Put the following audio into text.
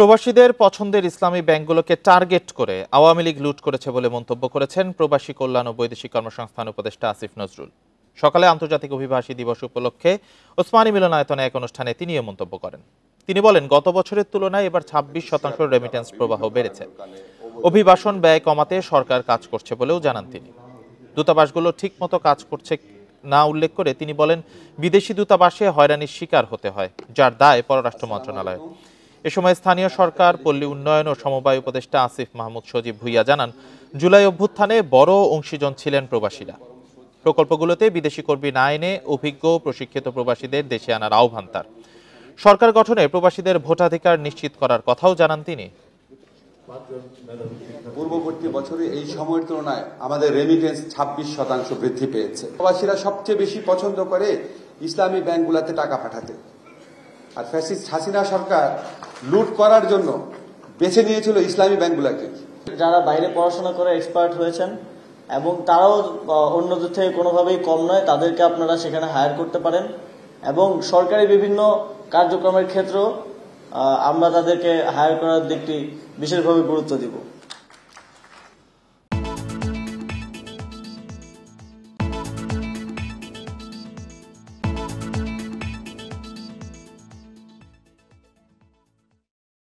প্রবাসীদের পছন্দের ইসলামী ব্যাংকগুলোকে টার্গেট করে আওয়ামী লীগ লুট করেছে বলে মন্তব্য করেছেন প্রবাসী কল্যাণ ও বৈদেশিক কর্মসংস্থান উপদেষ্টা আসিফ নজরুল। সকালে আন্তর্জাতিক অভিবাসী দিবস উপলক্ষে ওসমানী মিলনায়তনে এক অনুষ্ঠানে তিনি এ মন্তব্য করেন। তিনি বলেন, গত বছরের তুলনায় এবার 26% রেমিটেন্স প্রবাহ বেড়েছে। অভিবাসন ব্যয় কমাতে সরকার কাজ করছে বলেও জানান তিনি। দূতাবাসগুলো ঠিকমতো কাজ করছে না উল্লেখ করে তিনি বলেন, বিদেশি দূতাবাসে হয়রানির শিকার হতে হয়, যার দায় পররাষ্ট্র মন্ত্রণালয়। এ সময় স্থানীয় সরকার, পল্লী উন্নয়ন ও সমবায় উপদেষ্টা আসিফ মাহমুদ সজীব ভুইয়া জানান, জুলাই অভ্যুত্থানে বড় অংশীজন ছিলেন প্রবাসীরা। প্রকল্পগুলোতে বিদেশি কর্মী না এনে অভিজ্ঞ প্রশিক্ষিত প্রবাসীদের দেশে আনার আহ্বান তার। সরকার গঠনে প্রবাসীদের ভোটাধিকার নিশ্চিত করার কথাও জানান তিনি। পূর্ববর্তী বছরে এই সময়ের তুলনায় আমাদের রেমিটেন্স 26% বৃদ্ধি পেয়েছে। প্রবাসীরা সবচেয়ে বেশি পছন্দ করে ইসলামী ব্যাংকগুলোতে টাকা পাঠাতে। আর ফ্যাসিস্ট হাসিনা সরকার লুট করার জন্য বেছে নিয়েছিল ইসলামী ব্যাংকগুলোকে। যারা বাইরে পড়াশোনা করে এক্সপার্ট হয়েছেন এবং তারাও অন্যদের থেকে কোনোভাবেই কম নয়, তাদেরকে আপনারা সেখানে হায়ার করতে পারেন এবং সরকারি বিভিন্ন কার্যক্রমের ক্ষেত্রেও আমরা তাদেরকে হায়ার করার দিকটি বিশেষভাবে গুরুত্ব দিব।